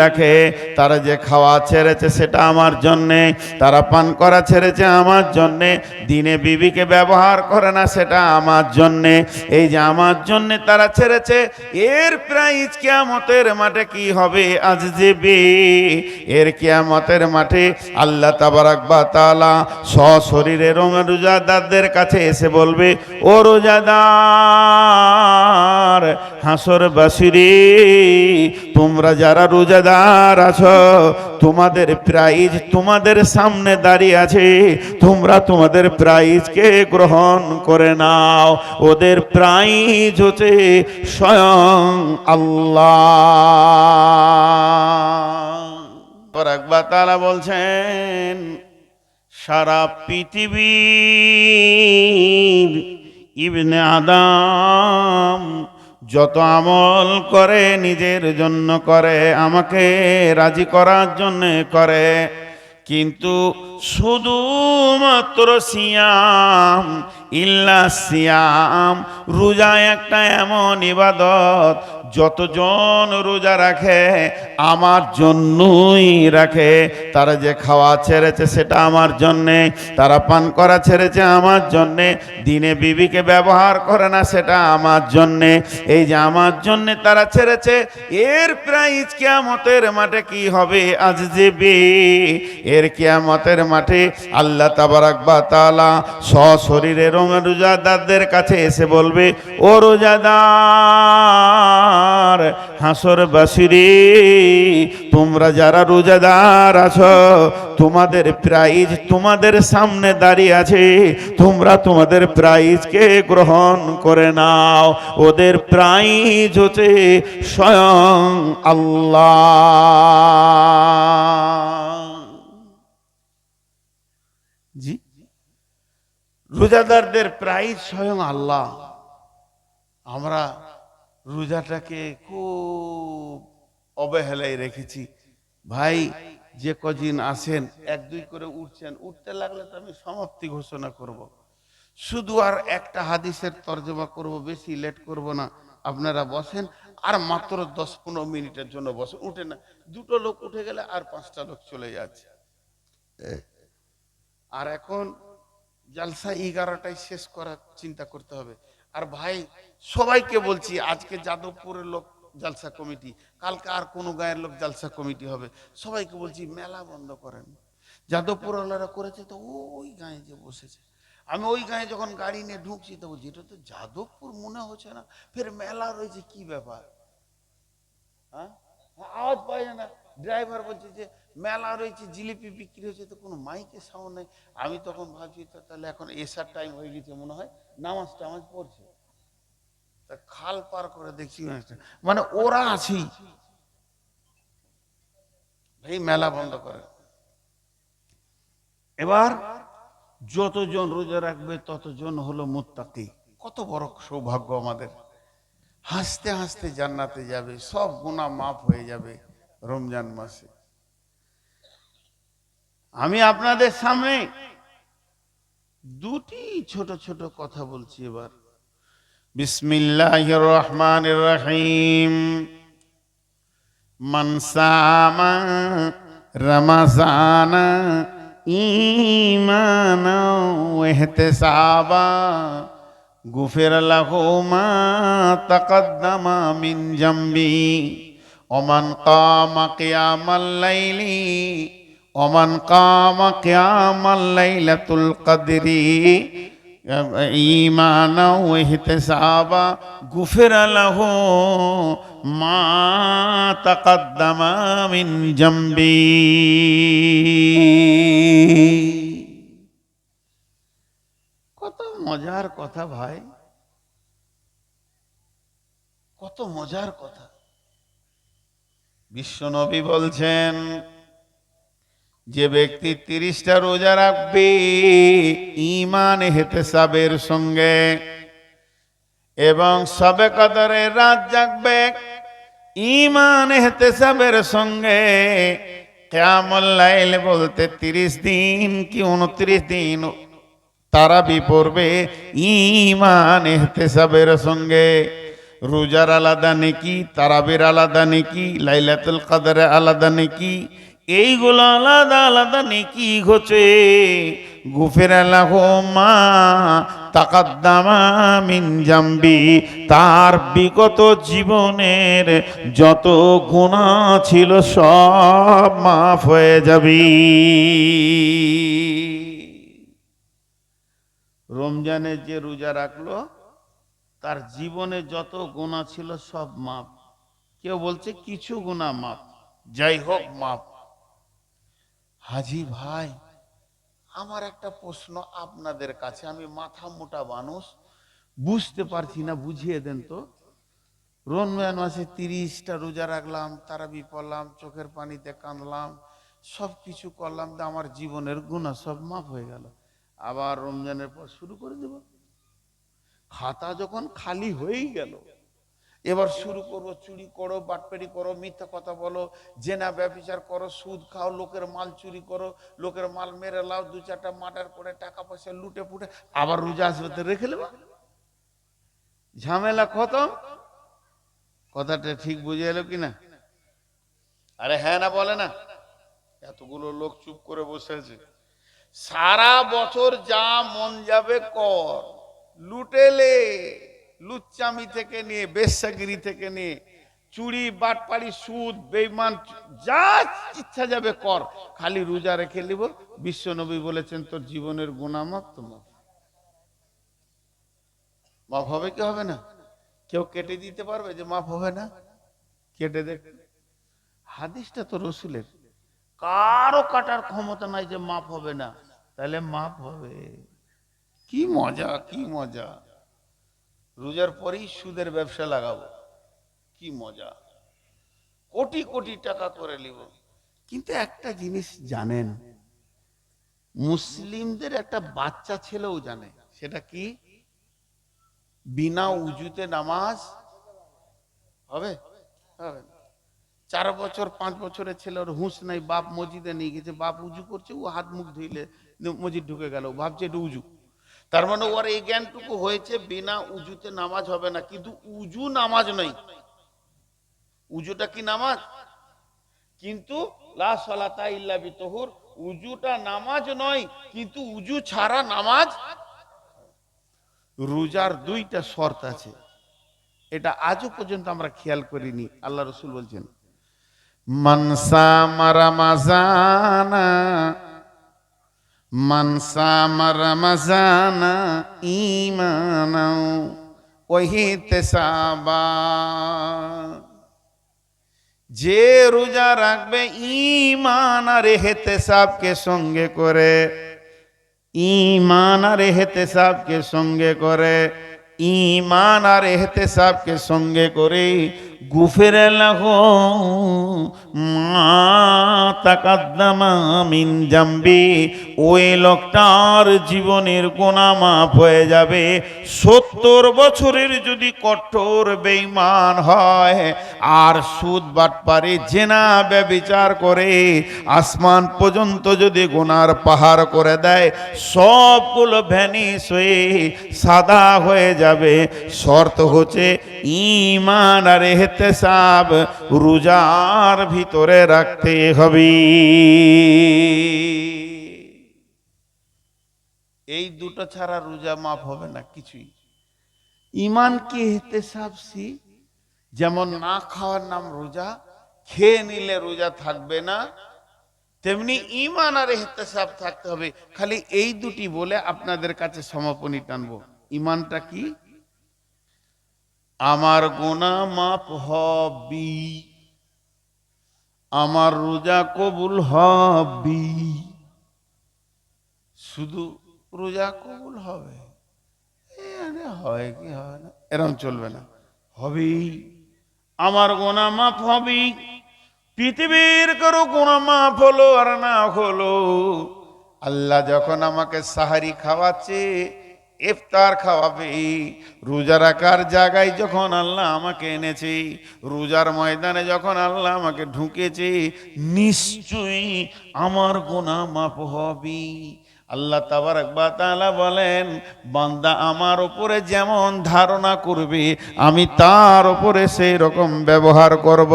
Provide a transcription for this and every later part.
রাখে, তারা যে খাওয়া ছেড়েছে সেটা আমার জন্যে, তারা পান করা ছেড়েছে আমার জন্যে, দিনে বিবিকে ব্যবহার করে না সেটা আমার জন্যে। এই যে আমার জন্যে তারা ছেড়েছে, এর প্রাইজ কিয়ামতের মাঠে কি হবে? আজ যেবে এর কিয়ামতের মাঠে আল্লাহ তাবারাক ওয়া তাআলা সশরীরে রোজাদারদের কাছে এসে বলবে, ও রোজাদার হাসরবাসীরে, তোমরা যারা রোজাদার আছো, তোমাদের প্রাইজ তোমাদের সামনে দাঁড়িয়ে আছে, তোমরা তোমাদের প্রাইজকে গ্রহণ করে নাও। ওদের প্রাইজ হচ্ছে স্বয়ং আল্লাহ। একবার তাআলা বলছেন, সারা পৃথিবীর ইবনে আদম যত আমল করে নিজের জন্য করে, আমাকে রাজি করার জন্য করে, কিন্তু শুধুমাত্র সিয়াম, ইল্লা সিয়াম, রোজা একটা এমন ইবাদত যতজন রোজা রাখে আমার জন্যই রাখে। তারা যে খাওয়া ছেড়েছে সেটা আমার জন্যে, তারা পান করা ছেড়েছে আমার জন্যে, দিনে বিবিকে ব্যবহার করে না সেটা আমার জন্যে। এই যে আমার জন্যে তারা ছেড়েছে, এর প্রাইজ কিয়ামতের মাঠে কি হবে? আজ যেবে এর কিয়ামতের মাঠে আল্লাহ তাবারাক ওয়া তাআলা সশরীরে রোজাদারদের কাছে এসে বলবে, ও রোজাদার হাসরবাসীরে, তোমরা যারা রোজাদার আছো, তোমাদের প্রাইজ তোমাদের সামনে দাঁড়িয়ে আছে, তোমরা তোমাদের প্রাইজকে গ্রহণ করে নাও। ওদের প্রাইজ হচ্ছে স্বয়ং আল্লাহ। জি, রোজাদারদের প্রাইজ স্বয়ং আল্লাহ। আমরা রোজাটাকে খুব অবহেলায় রেখেছি। ভাই, যে কদিন আসেন এক দুই করে উঠছেন, উঠতে লাগলে তো আমি সমাপ্তি ঘোষণা করব। শুধু আর একটা হাদিসের তর্জমা করব, বেশি লেট করব না। আপনারা বসেন, আর মাত্র 10-15 মিনিটের জন্য বসেন, উঠে না। দুটো লোক উঠে গেলে আর 5টা লোক চলে যাচ্ছে। আর এখন জালসা 11টায় শেষ করার চিন্তা করতে হবে। আর ভাই, সবাইকে বলছি, আজকে যাদবপুরের লোক জালসা কমিটি, কালকে আর কোন গায়ের লোক জালসা কমিটি হবে, সবাইকে বলছি মেলা বন্ধ করেন। যাদবপুর ওয়ালারা করেছে তো ওই গায়ে যে বসেছে, আমি ওই গায়ে যখন গাড়ি নিয়ে ঢুকছি তো বলছি এটা তো যাদবপুর মনে হচ্ছে না, ফের মেলা রয়েছে, কি ব্যাপার? হ্যাঁ, আওয়াজ পাই না। ড্রাইভার বলছে যে মেলা রয়েছে, জিলিপি বিক্রি হচ্ছে, তো কোনো মাইকের সাউন্ড নেই। আমি তখন ভাবছি তো তাহলে এখন এসার টাইম হয়ে গেছে, মনে হয় নামাজ টামাজ পড়ছে। তা খাল পার করে দেখছি মানে ওরা আছি। ভাই, মেলা বন্ধ করে। এবার যতজন রোজা রাখবে ততজন হলো মুত্তাকি। কত বড় সৌভাগ্য আমাদের। হাসতে হাসতে জান্নাতে যাবে, সব গুনাহ মাফ হয়ে যাবে রমজান মাসে। আমি আপনাদের সামনে দুটি ছোট ছোট কথা বলছি এবার। বিসমিল্লাহির রহমানির রহিম। মান সামা রমাজানা ঈমানা ওয়া ইহতিসাবা গুফির লাহু মা তাকাদ্দামা মিন জামবি ওমান কামা কিয়ামাল লাইলি ওমান কামা কিয়ামাল লাইলাতুল কদরি ঈমানা ওয়া ইহতিসাবা গুফির লাহু মা তাকাদ্দামা মিন জামবি। কত মজার কথা ভাই, কত মজার কথা। বিশ্বনবী বলছেন, যে ব্যক্তি 30টা রোজা রাখবে ঈমান ইহতিসাবের সঙ্গে এবং শবে কদরের রাত জাগবে ঈমান ইহতিসাবের সঙ্গে, কিয়ামুল লাইল বলতে 30 দিন কি 29 দিন তারাবি পড়বে ঈমান ইহতিসাবের সঙ্গে, রোজার আলাদা নেকি, তারাবির আলাদা নেকি, লাইলাতুল কদরে আলাদা নেকি, এইগুলো আলাদা আলাদা নেকি হচ্ছে। গুফিরা লাহু মা তাকাদ্দামা মিন জামবি, তার বিগত জীবনের যত গুনাহ ছিল সব মাফ হয়ে যাবে। রমজানে যে রোজা রাখলো তার জীবনে যত গুনাহ ছিল সব মাফ। কেউ বলছে কিছু গুনাহ মাফ, যাই হোক মাফ। হাজি ভাই, আমার একটা প্রশ্ন আপনাদের কাছে, আমি মাথা মোটা মানুষ, বুঝতে পারছি না, বুঝিয়ে দেন তো। রমজান মাসে 30টা রোজা রাখলাম, তারাবি পড়লাম, চোখের পানিতে কাঁদলাম, সব কিছু করলাম, তো আমার জীবনের গুনাহ সব মাফ হয়ে গেল। আবার রমজানের পর শুরু করে দেব। খাতা যখন খালি হয়েই গেল, এবার শুরু করবো চুরি করো, বাটপারি করো, মিথ্যা কথা বলো, জেনা ব্যভিচার করো, সুদ খাও, লোকের মাল চুরি করো, লোকের মাল মেরে লাও, 2-4টা মার্ডার করে টাকা পয়সা লুটে পুটে আবার রোজা আসবে তো রেখে নেবা, ঝামেলা খতম। কথাটা ঠিক বুঝে এলো কিনা? আরে হ্যাঁ না বলে না? এতগুলো লোক চুপ করে বসে আছে। সারা বছর যা মন যাবে কর, লুটেলে, লুচ্চামি থেকে নিয়ে, বেশ্যাগিরি থেকে নিয়ে, চুরি বাটপাড়ি সুদ বেঈমান, যা ইচ্ছা যাবে কর, খালি রোজা রেখে নিব। বিশ্ব নবী বলেছেন তোর জীবনের গুনাহ মাফ। তোমার মাফ হবে কি হবে না? কেউ কেটে দিতে পারবে যে মাফ হবে না? কেটে দেখ, হাদিসটা তো রসুলের, কারো কাটার ক্ষমতা নাই যে মাফ হবে না। তাহলে মাফ হবে। কি মজা, কি মজা। রোজার পরেই সুদের ব্যবসা লাগাবো, কি মজা, কোটি কোটি টাকা করে নিব। কিন্তু একটা জিনিস জানেন, মুসলিমদের একটা বাচ্চা ছেলেও জানে, সেটা কি? বিনা উজুতে নামাজ হবে? হবে না। 4 বছর 5 বছরের ছেলে, ওর হুঁশ নাই, বাপ মসজিদে নিয়ে গেছে, বাপ উজু করছে, ও হাত মুখ ধুইলে মসজিদ ঢুকে গেল, ভাবছে এটা উজু। তার মানে ওর এই জ্ঞানটুকু হয়েছে বিনা উজুতে নামাজ হবে না। কিন্তু উজু নামাজ নয়। উজুটা কি নামাজ? কিন্তু লা সালাতা ইল্লা বিতহুর, উজুটা নামাজ নয়, কিন্তু উজু ছাড়া নামাজ। রোজার 2টা শর্ত আছে, এটা আজও পর্যন্ত আমরা খেয়াল করিনি। আল্লাহ রসুল বলছেন, মান সামা রামাযানা, মান সামা রামাযানা ঈমানাও ওয়া ইহতিসাবা, যে রোজা রাখবে ঈমান আর ইহতিসাবকে সঙ্গে করে, ঈমান আর ইহতিসাবকে সঙ্গে করে, ঈমান আর ইহতিসাবকে সঙ্গে করে, গুফিরা লাহু মা তাকাদ্দামা মিন জামবি, ওই লোকটার জীবনের গুনাহ মাফ হয়ে যাবে। 70 বছরের যদি কঠোর বেঈমান হয় আর সুদ বাটপারি জেনা ব্যভিচার করে আসমান পর্যন্ত যদি গুনার পাহাড় করে দেয়, সবগুলো ভ্যানিশ হয়ে সাদা হয়ে যাবে। শর্ত হচ্ছে ঈমান আর ইহতিসাব রোজার ভিতরে রাখতে হবে। এই দুটো ছাড়া রোজা মাফ হবে না কিছুই। ঈমান কি ইহতিসাব সি, যেমন না খাওয়ার নাম রোজা, খেয়ে নিলে রোজা থাকবে না, তেমনি ঈমান আর ইহতিসাব থাকতে হবে। খালি এই দুটি বলে আপনাদের কাছে সমাপনী টানবো। ঈমানটা কি? আমার গুনাহ মাফ হবি, আমার রোজা কবুল হবি। শুধু রোজা কবুল হবে, হয় কি হয় না এরকম চলবে না, হবেই। আমার গুনাহ মাফ হবি। পৃথিবীর কারো গুনাহ মাফ হলো আর না হলো, আল্লাহ যখন আমাকে সাহারি খাওয়াচ্ছে, ইফতার খাওয়াবে, রোজা রাখার জায়গায় যখন আল্লাহ আমাকে এনেছে, রোজার ময়দানে যখন আল্লাহ আমাকে ঢুকেছে, নিশ্চয়ই আমার গুনাহ মাফ হবে। আল্লাহ তাবারক ওয়া তাআলা বলেন, বান্দা আমার উপরে যেমন ধারণা করবে আমি তার উপরে সেই রকম ব্যবহার করব।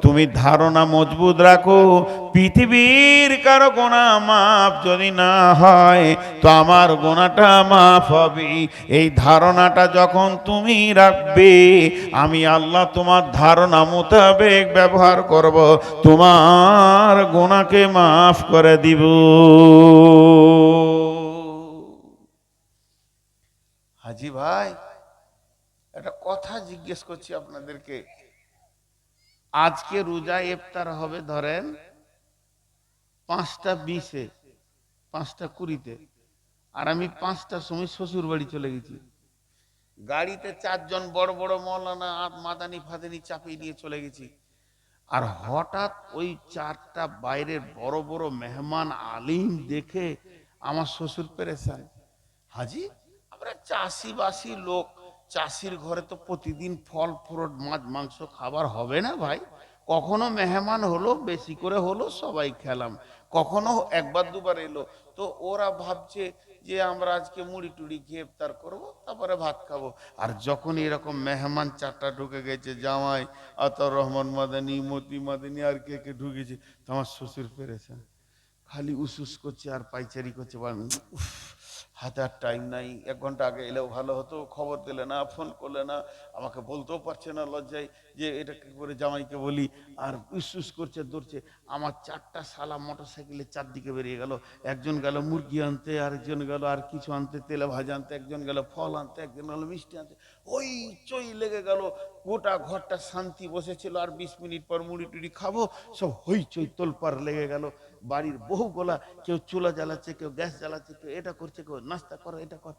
তুমি ধারণা মজবুত রাখো, পৃথিবীর কারো গুনাহ মাফ যদি না হয় তো আমার গুনাহটা মাফ হবে। এই ধারণাটা যখন তুমি রাখবে, আমি আল্লাহ তোমার ধারণা মোতাবেক ব্যবহার করব, তোমার গুনাহকে মাফ করে দিব। হাজি ভাই, একটা কথা জিজ্ঞেস করছি আপনাদেরকে। আজকে রোজা ইফতার হবে ধরেন 5টা 20-এ, 5টা 20-তে, আর আমি 5টার সময় শ্বশুর বাড়ি চলে গেছি। গাড়িতে 4জন বড় বড় মৌলানা মাদানি ফাদানি চাপিয়ে নিয়ে চলে গেছি। আর হঠাৎ ওই 4টা বাইরের বড় বড় মেহমান আলিম দেখে আমার শ্বশুর পেরেশান। হাজি, আমরা চাষিবাসী লোক, চাষির ঘরে তো প্রতিদিন ফল ফ্রুট মাছ মাংস খাবার হবে না ভাই। কখনো মেহমান হলো, বেশি করে হলো, সবাই খেলাম, কখনো একবার দুবার এলো, তো ওরা ভাবছে যে আমরা আজকে মুড়ি টুড়ি খেয়ে ইফতার করবো, তারপরে ভাত খাবো। আর যখন এরকম মেহমান 4টা ঢুকে গেছে, জামাই আতর রহমান মাদানি, মতি মাদানি আর কে কে ঢুকেছে, তো আমার শ্বশুর পেরেছে, খালি উস করছে আর পাইচারি করছে। হাতে আর টাইম নাই, 1 ঘন্টা আগে এলেও ভালো হতো, খবর দিলে না, ফোন করলে না, আমাকে বলতেও পারছে না লজ্জায় যে এটা কি করে জামাইকে বলি। আর উস করছে, দৌড়ছে। আমার 4টা শালা মোটর সাইকেলে 4দিকে বেরিয়ে গেল। একজন গেল মুরগি আনতে, আরেকজন গেল আর কিছু আনতে, তেলে ভাজা আনতে, একজন গেল ফল আনতে, একজন গেল মিষ্টি আনতে। ওই চই লেগে গেল, গোটা ঘরটা শান্তি বসেছিল, আর 20 মিনিট পর মুড়ি টুড়ি খাবো, সব হইচই তোলপাড় লেগে গেল। বাড়ির বহু গোলা, কেউ চুলা জ্বালাচ্ছে, কেউ গ্যাস জ্বালাচ্ছে, কেউ এটা করছে, কেউ নাস্তা করে, এটা কর,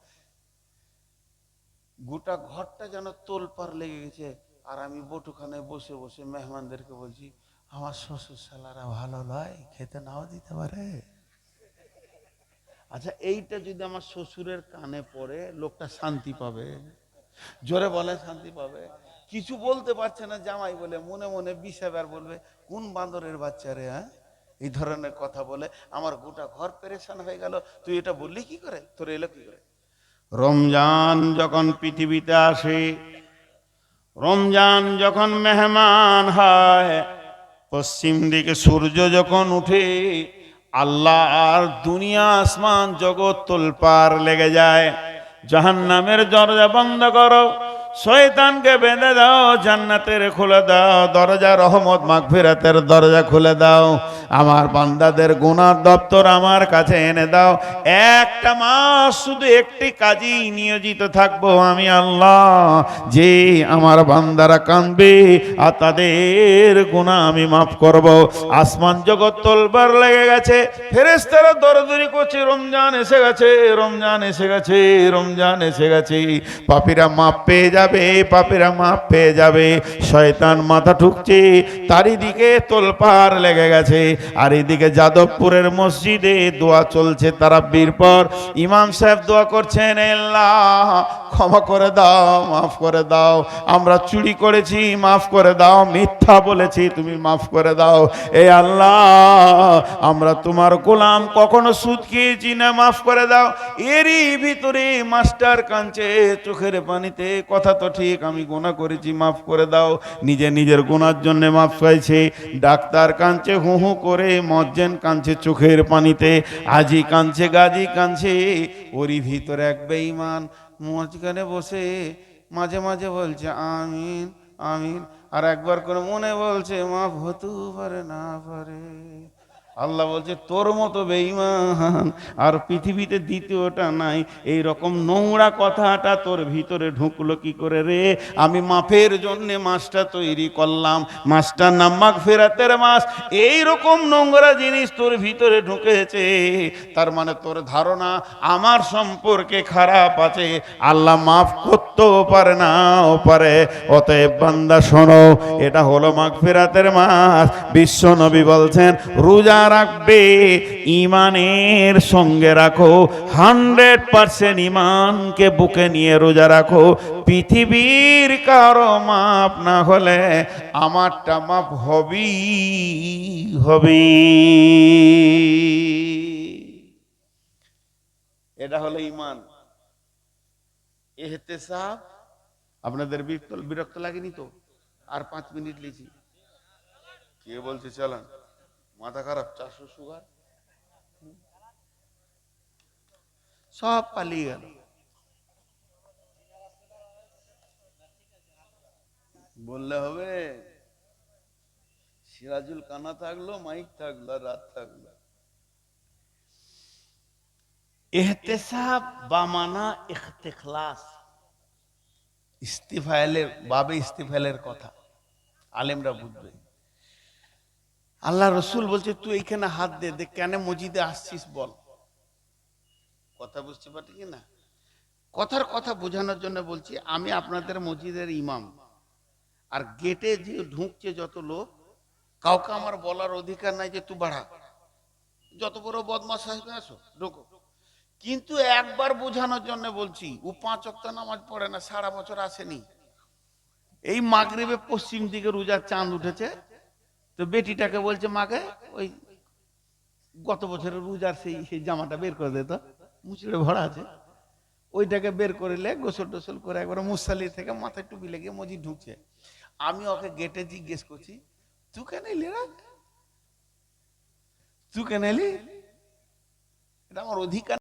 গোটা ঘরটা যেন তোলপাড় লেগে গেছে। আর আমি বটুখানে বসে বসে মেহমানদেরকে বলছি, আমার শ্বশুর শালারা ভালো নয়, খেতে নাও দিতে পারে। আচ্ছা, এইটা যদি আমার শ্বশুরের কানে পড়ে, লোকটা শান্তি পাবে? জোরে বলে শান্তি পাবে? কিছু বলতে পারছে না জামাই বলে, মনে মনে 20বার বলবে, কোন বান্দরের বাচ্চা রে, হ্যাঁ, এই ধরনের কথা বলে আমার গোটা ঘর পেরেশান হয়ে গেল। তুই এটা বললি কি করে, তোর এলো কি করে? রমজান যখন পৃথিবীতে আসে, রমজান যখন মেহমান হয়, পশ্চিম দিকে সূর্য যখন উঠে, আল্লাহ আর দুনিয়া আসমান জগৎ তোলপাড় লেগে যায়। জাহান্নামের দরজা বন্ধ করো, শয়তানকে বেঁধে দাও, জান্নাতের খুলে দাও দরজা, রহমত মাগফিরাতের দরজা খুলে দাও, আমার বান্দাদের গুনার দপ্তর আমার কাছে এনে দাও। একটা মাস শুধু একটি কাজই নিয়োজিত থাকবো আমি আল্লাহ, যে আমার বান্দারা কাঁদবে আর তাদের গুনাহ আমি মাফ করব। আসমান জগৎ তোলবার লেগে গেছে, ফেরেশতারা দৌড়াদৌড়ি করছে, রমজান এসে গেছে, রমজান এসে গেছে, রমজান এসে গেছে। পাপীরা মাপ পেয়ে যাবে, পাপীরা মাপ পেয়ে যাবে। শয়তান মাথা ঠুকছে, চারিদিকে তোলপাড় লেগে গেছে। আর এদিকে যাদবপুরের মসজিদে দোয়া চলছে তারাবির পর। ইমাম সাহেব দোয়া করছেন, আল্লাহ ক্ষমা করে দাও, মাফ করে দাও, আমরা চুরি করেছি মাফ করে দাও, মিথ্যা বলেছি তুমি মাফ করে দাও, এ আল্লাহ আমরা তোমার গোলাম, কখনো সুদ খেয়েছি না, মাফ করে দাও। এরই ভিতরে মাস্টার কাঁদছে চোখের পানিতে, কথা তো ঠিক, আমি গুনাহ করেছি মাফ করে দাও। নিজের গুনার জন্য মাফ চাইছে। ডাক্তার কাঁদছে হু হু করে, মজ্জেন কাঁদছে চোখের পানিতে, আজি কাঁদছে, গাজি কাঁদছে। ওরই ভিতরে এক বেঈমান মাঝখানে বসে মাঝে মাঝে বলছে আমিন আমিন, আর একবার করে মনে বলছে মাফ হতে পারে না পারে। আল্লাহ বলছে তোর মতো বেঈমান আর পৃথিবীতে দ্বিতীয়টা নাই। এই রকম নোংরা কথাটা তোর ভিতরে ঢুকলো কি করে রে? আমি মাফের জন্য মাসটা তৈরি করলাম, মাসটার নাম মাগফিরাতের মাস। এই রকম নোংরা জিনিস তোর ভিতরে ঢুকেছে, তার মানে তোর ধারণা আমার সম্পর্কে খারাপ আছে। আল্লাহ মাফ করতেও পারে না ও পারে। অতএব বান্দা শোনো, এটা হলো মাগফিরাতের মাস। বিশ্ব নবী বলছেন রোজা রাখবে, ইমানের সঙ্গে রাখো, 100% ইমানকে বুকে নিয়ে রোজা রাখো। পৃথিবীর কারো মাপ না হলে আমারটা মাপ হবেই হবে। এহতেসাব। আপনাদের বিরক্ত বিরক্ত লাগেনি তো? আর 5 মিনিট লিখি। কে বলছে চালান? মাথা খারাপ, 400 সুগার, সব পালিয়ে গেল। বললে হবে? সিরাজুল কানা থাকলো, মাইক থাকলো, রাত থাকলো। এহতেসাব বামানা ইখতিখলাস। ইস্তিফাইলের বাবে ইস্তিফাইলের কথা আলেমরা বুঝবে। আল্লাহ রসুল বলছে তুই এইখানে হাত দে, দেখ কেন মসজিদে আসছিস বল। কথা বুঝতে পারছি কি না? কথার কথা বোঝানোর জন্য বলছি, আমি আপনাদের মসজিদের ইমাম, আর গেটে যে ঢুকছে যত লোক, কাউকে আমার বলার অধিকার নাই যে তুই বাড়া, যত বড় বদমাশ আসবে আসো ঢোকো। কিন্তু একবার বোঝানোর জন্য বলছি, ও 5 ওয়াক্ত নামাজ পড়ে না, সারা বছর আসেনি। এই মাগরিবে পশ্চিম দিকে রোজার চাঁদ উঠেছে, তো বেটিটাকে বলছে মাকে ওই গত বছরের রোজার সেই সেই জামাটা বের করে দে, তো মুচড়ে ভরা আছে, ওইটাকে বের করিলে গোসল টোসল করে একবার মুসাল্লি থেকে মাথায় টুপি লেগে মসজিদ ঢুকছে। আমি ওকে গেটে জিজ্ঞেস করছি, তুই কেন এলি রে, তুই কেন এলি? এটা আমার অধিকার।